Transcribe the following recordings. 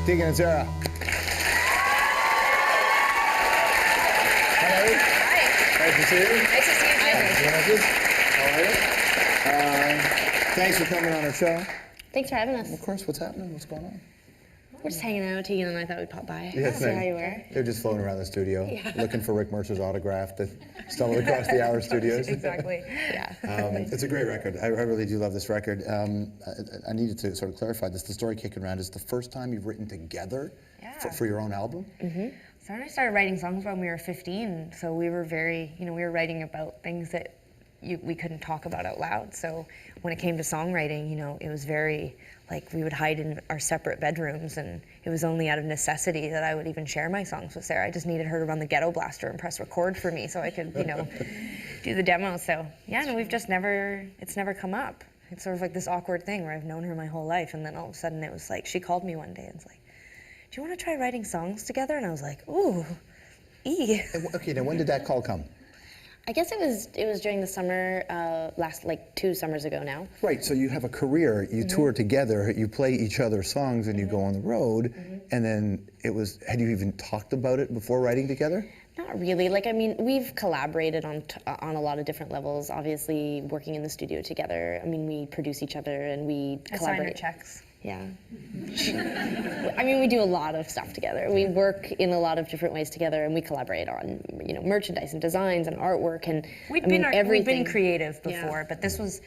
Tegan and Sara. Hello. Hi. Nice to see you. Nice to see you too. How are you? Thanks for coming on our show. Thanks for having us. Of course, what's happening? What's going on? We're just hanging out, Tegan and I thought we'd pop by. Yeah, See how you were. They're just floating around the studio, Yeah. looking for Rick Mercer's autograph that stumbled across the Hour studios. Exactly. Yeah. It's a great record. I really do love this record. I needed to sort of clarify this. The story kicking around is the first time you've written together for your own album? Mm-hmm. Sarah and I started writing songs when we were 15, so we were very, we were writing about things that we couldn't talk about out loud. So when it came to songwriting, it was very, like, we would hide in our separate bedrooms, and it was only out of necessity that I would even share my songs with Sarah. I just needed her to run the ghetto blaster and press record for me so I could, do the demo. So yeah, no, it's never come up. It's sort of like this awkward thing where I've known her my whole life, and then all of a sudden it was like, she called me one day and was like, do you want to try writing songs together? And I was like, ooh, Okay, now when did that call come? I guess it was during the summer, last, like 2 summers ago now. Right, so you have a career, you tour together, you play each other's songs and you go on the road, and then had you even talked about it before writing together? Not really. Like, I mean, we've collaborated on a lot of different levels, obviously working in the studio together. I mean, we produce each other and we collaborate. I sign her checks. Yeah. I mean, we do a lot of stuff together. We work in a lot of different ways together, and we collaborate on, merchandise and designs and artwork and We'd been creative before, but this was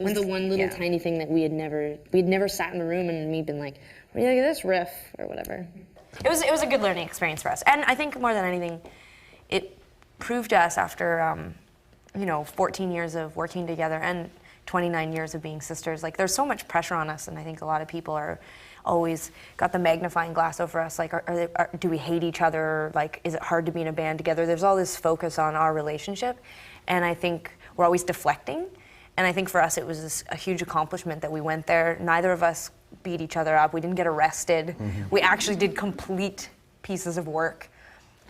the one little tiny thing that we'd never sat in a room and me been like, what do you think of this riff or whatever. It was a good learning experience for us, and I think more than anything, it proved to us after 14 years of working together and 29 years of being sisters. Like, there's so much pressure on us, and I think a lot of people are always got the magnifying glass over us. Like, do we hate each other? Like, is it hard to be in a band together? There's all this focus on our relationship, and I think we're always deflecting. And I think for us, it was a huge accomplishment that we went there. Neither of us beat each other up. We didn't get arrested. We actually did complete pieces of work.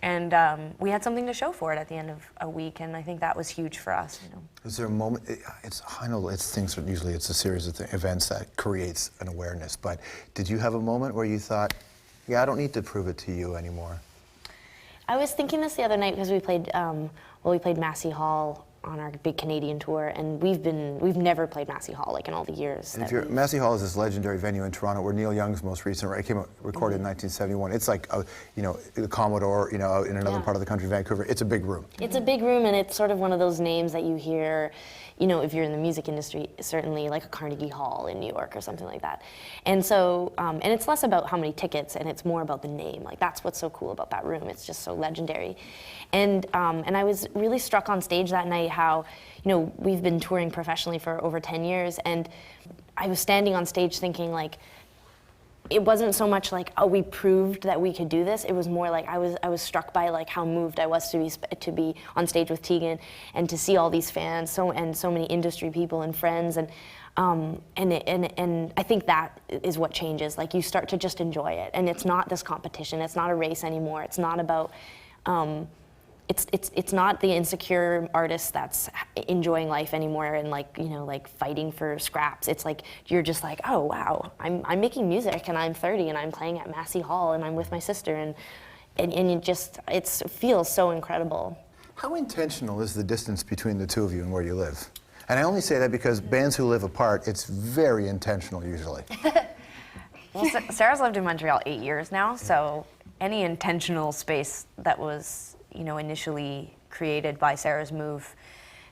And we had something to show for it at the end of a week, and I think that was huge for us. Is there a moment? I know it's things. Usually, it's a series of events that creates an awareness. But did you have a moment where you thought, "Yeah, I don't need to prove it to you anymore"? I was thinking this the other night because we played Massey Hall on our big Canadian tour, and we've never played Massey Hall like in all the years. Massey Hall is this legendary venue in Toronto where Neil Young's most recent record recorded in 1971. It's like the Commodore, out in another part of the country, Vancouver. It's a big room. It's a big room, and it's sort of one of those names that you hear, if you're in the music industry, certainly like a Carnegie Hall in New York or something like that. And so, and it's less about how many tickets, and it's more about the name. Like, that's what's so cool about that room. It's just so legendary. And I was really struck on stage that night how, we've been touring professionally for over 10 years, and I was standing on stage thinking, like, it wasn't so much like, oh, we proved that we could do this. It was more like I was struck by, like, how moved I was to be on stage with Tegan and to see all these fans, so many industry people and friends, and I think that is what changes. Like, you start to just enjoy it, and it's not this competition. It's not a race anymore. It's not about. It's not the insecure artist that's enjoying life anymore and like fighting for scraps. It's like you're just like, oh wow, I'm making music and I'm 30 and I'm playing at Massey Hall and I'm with my sister and it feels so incredible. How intentional is the distance between the two of you and where you live? And I only say that because bands who live apart, it's very intentional usually. Well, Sarah's lived in Montreal 8 years now, so any intentional space that was initially created by Sarah's move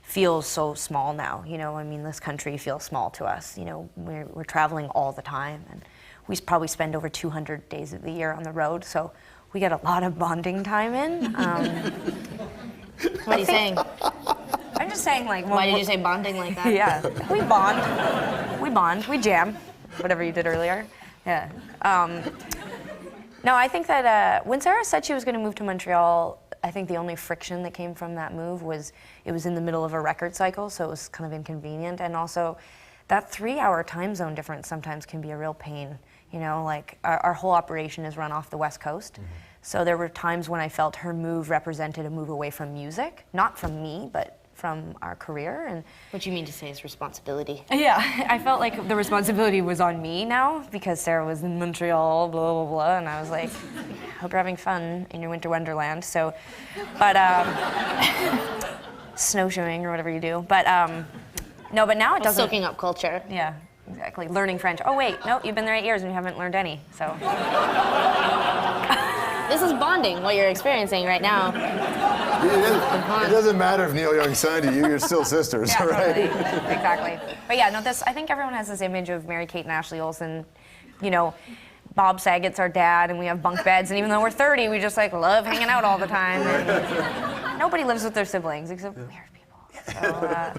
feels so small now. This country feels small to us. We're traveling all the time, and we probably spend over 200 days of the year on the road, so we get a lot of bonding time in. What are you saying? I'm just saying, like... Why did you say bonding like that? Yeah, we bond, we jam, whatever you did earlier. Yeah. No, I think that when Sarah said she was going to move to Montreal, I think the only friction that came from that move was it was in the middle of a record cycle, so it was kind of inconvenient. And also, that 3-hour time zone difference sometimes can be a real pain. Like our whole operation is run off the West Coast. So there were times when I felt her move represented a move away from music, not from me, but from our career. And What you mean to say is responsibility. yeah, I felt like the responsibility was on me now because Sarah was in Montreal, blah, blah, blah, and I was like, hope you're having fun in your winter wonderland. So, but, snowshoeing or whatever you do. But, no, but now it doesn't. Soaking up culture. Yeah, exactly. Learning French. Oh, wait, no, you've been there 8 years and you haven't learned any, so. This is bonding, what you're experiencing right now. It doesn't matter if Neil Young signed to you, you're still sisters, Yeah, right? totally. Exactly. But yeah, no, I think everyone has this image of Mary-Kate and Ashley Olsen, you know, Bob Saget's our dad, and we have bunk beds, and even though we're 30, we just like love hanging out all the time. And nobody lives with their siblings except weird people. So,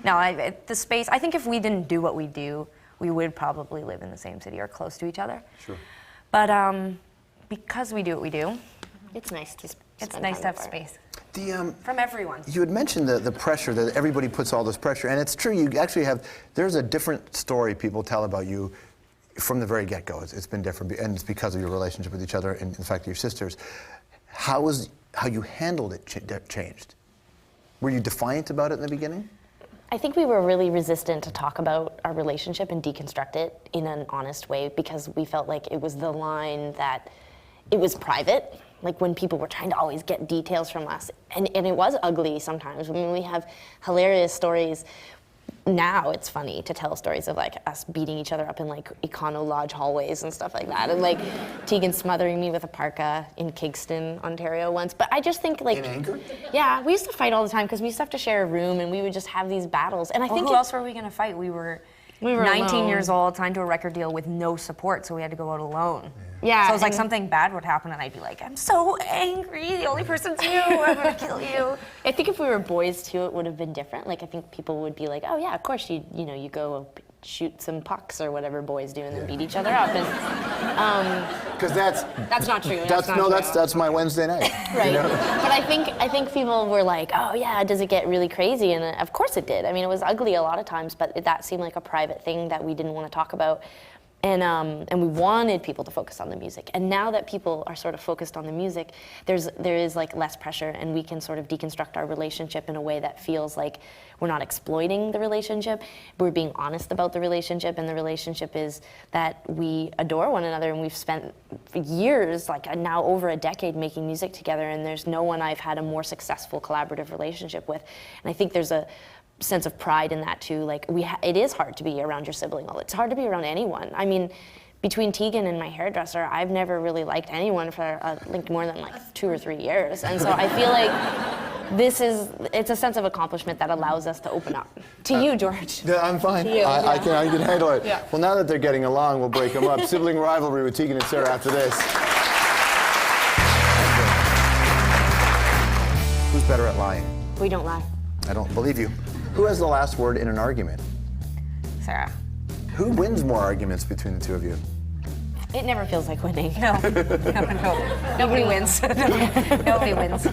no, the space, I think if we didn't do what we do, we would probably live in the same city or close to each other. Sure. But because we do what we do, It's nice to it's spend nice time to have apart. space The, from everyone. you had mentioned the pressure, that everybody puts all this pressure, and it's true, you actually have, there's a different story people tell about you from the very get-go. It's been different, and it's because of your relationship with each other and the fact that you're sisters. How you handled it changed? Were you defiant about it in the beginning? I think we were really resistant to talk about our relationship and deconstruct it in an honest way because we felt like it was the line that it was private, like when people were trying to always get details from us. And it was ugly sometimes. I mean, we have hilarious stories. Now it's funny to tell stories of like us beating each other up in like Econo Lodge hallways and stuff like that. And like Tegan smothering me with a parka in Kingston, Ontario once. But I just think like... In anger? Yeah, we used to fight all the time because we used to have to share a room and we would just have these battles. And I think Who else were we going to fight? We were 19 alone. years old, signed to a record deal with no support, so we had to go out alone. Yeah, So it was like and- something bad would happen, and I'd be like, I'm so angry. The only person's you. I'm gonna kill you. I think if we were boys too, it would have been different. Like I think people would be like, "Oh yeah, of course you you go shoot some pucks or whatever boys do and then beat each other up." And Because that's that's not true. that's my Wednesday night. right. But I think people were like, "Oh yeah, does it get really crazy?" And of course it did. I mean, it was ugly a lot of times, but that seemed like a private thing that we didn't want to talk about. And we wanted people to focus on the music. And now that people are sort of focused on the music, there is like less pressure, and we can sort of deconstruct our relationship in a way that feels like we're not exploiting the relationship. We're being honest about the relationship, and the relationship is that we adore one another, and we've spent years, like now over a decade, making music together, and there's no one I've had a more successful collaborative relationship with. And I think there's a sense of pride in that too. Like it is hard to be around your sibling. It's hard to be around anyone. I mean, between Tegan and my hairdresser, I've never really liked anyone for like more than like 2 or 3 years. And so I feel like it's a sense of accomplishment that allows us to open up. To you, George. Yeah, I'm fine. To you, I can handle it. Yeah. Well, now that they're getting along, we'll break them up. Sibling rivalry with Tegan and Sara after this. Who's better at lying? We don't lie. I don't believe you. Who has the last word in an argument? Sarah. Who wins more arguments between the two of you? It never feels like winning. No. Nobody wins. Nobody wins.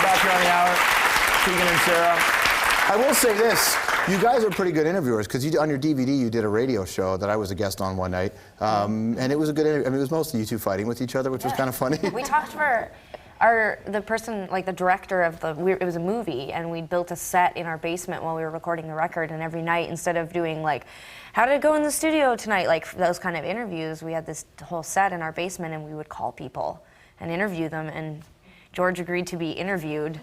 Back here on the hour, Tegan and Sara. I will say this. You guys are pretty good interviewers because on your DVD you did a radio show that I was a guest on one night, and it was a good interview. I mean, it was mostly you two fighting with each other, which was kind of funny. We talked to the person, like the director of it was a movie, and we built a set in our basement while we were recording the record, and every night, instead of doing like, how did it go in the studio tonight, like those kind of interviews, we had this whole set in our basement, and we would call people and interview them, and George agreed to be interviewed.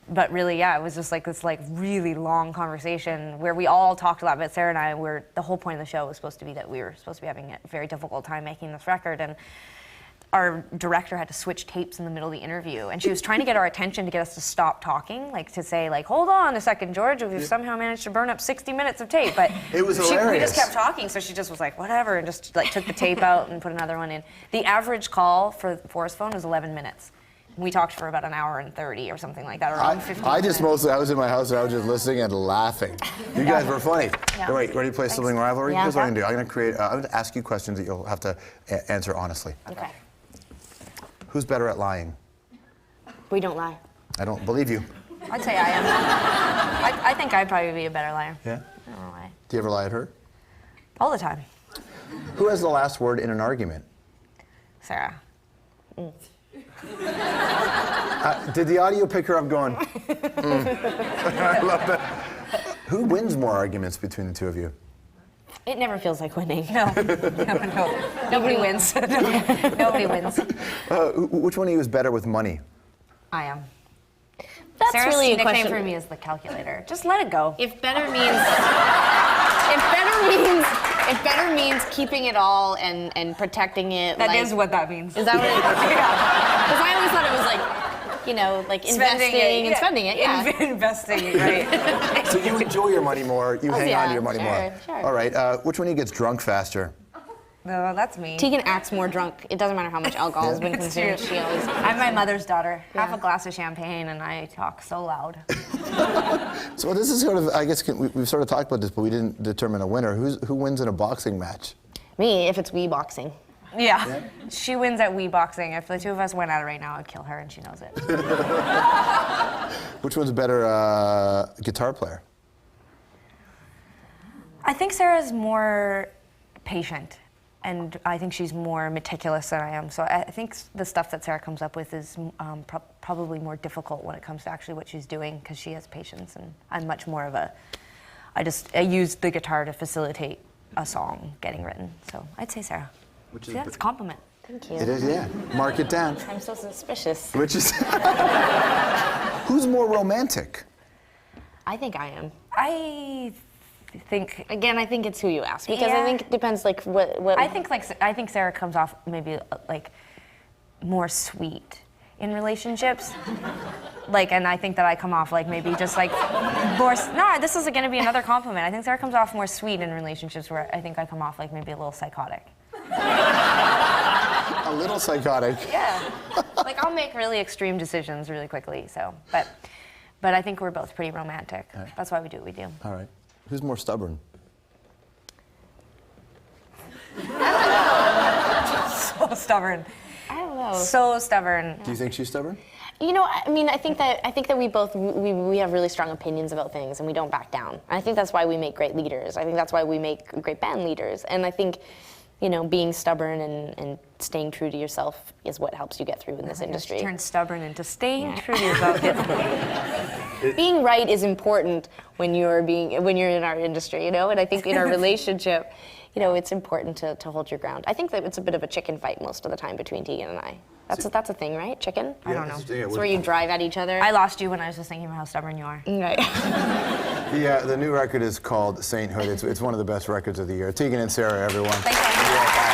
But really, yeah, it was just like this like really long conversation where we all talked a lot. But Sarah and I the whole point of the show was supposed to be that we were supposed to be having a very difficult time making this record, and our director had to switch tapes in the middle of the interview, and she was trying to get our attention to get us to stop talking, like to say like, hold on a second, George, we've somehow managed to burn up 60 minutes of tape. But It was we hilarious. just kept talking, so she just was like, whatever, and just like took the tape out and put another one in. The average call for Forest Phone was 11 minutes. We talked for about an hour and 30 or something like that, or around 15 I just minutes. I was in my house and I was just listening and laughing. You guys were funny. Yeah. All right, ready to play Sibling Rivalry? Yeah. Here's what I'm going to do. I'm going to ask you questions that you'll have to answer honestly. Okay. Who's better at lying? We don't lie. I don't believe you. I'd say I am. I think I'd probably be a better liar. Yeah? I don't know why. Do you ever lie at her? All the time. Who has the last word in an argument? Sara. Did the audio pick her up going, I love that. Who wins more arguments between the two of you? It never feels like winning. No. Nobody wins. Nobody wins. Which one of you is better with money? I am. That's Sarah's really a nickname question. for me is the calculator. Just let it go. If better means keeping it all and protecting it. That is what that means. Is that what it is? Because I always thought it was like investing and spending it. Yeah. Investing, right. So you enjoy your money more, you hang on to your money sure, more. sure. All right, which one of you gets drunk faster? No, that's me. Tegan acts more drunk. It doesn't matter how much alcohol has been It's consumed. true. She always. I'm my mother's daughter. Half Yeah. a glass of champagne and I talk so loud. So this is sort of, I guess, we've sort of talked about this, but we didn't determine a winner. Who wins in a boxing match? Me, if it's Wii boxing. Yeah. She wins at Wii boxing. If the two of us went at it right now, I'd kill her and she knows it. Which one's a better guitar player? I think Sarah's more patient, and I think she's more meticulous than I am. So I think the stuff that Sarah comes up with is probably more difficult when it comes to actually what she's doing, because she has patience, and I'm much more of a, I use the guitar to facilitate a song getting written. So I'd say Sarah. Which See, is that's a compliment. Thank you. It is, yeah. Mark it down. I'm so suspicious. Which is who's more romantic? I think I am. I think Again, I think it's who you ask, because Yeah. I think it depends what. I think Sarah comes off maybe like more sweet in relationships. And I think that I come off like maybe just like more. No, this is going to be another compliment. I think Sarah comes off more sweet in relationships, where I think I come off like maybe a little psychotic. A little psychotic. Yeah. Like I'll make really extreme decisions really quickly. So, but I think we're both pretty romantic. Right. That's why we do what we do. All right. Who's more stubborn? So stubborn. I don't know. So stubborn. Do you think she's stubborn? You know, I mean, I think that we both we have really strong opinions about things, and we don't back down. And I think that's why we make great leaders. I think that's why we make great band leaders. And I think, being stubborn and staying true to yourself is what helps you get through in this industry. Turn stubborn into staying true to yourself. Being right is important when you're in our industry, And I think in our relationship, it's important to hold your ground. I think that it's a bit of a chicken fight most of the time between Tegan and I. That's a thing, right? Chicken? I don't know. It's where you drive at each other. I lost you when I was just thinking about how stubborn you are. Right. The new record is called Sainthood. It's one of the best records of the year. Tegan and Sara, everyone. Thank you. Yeah.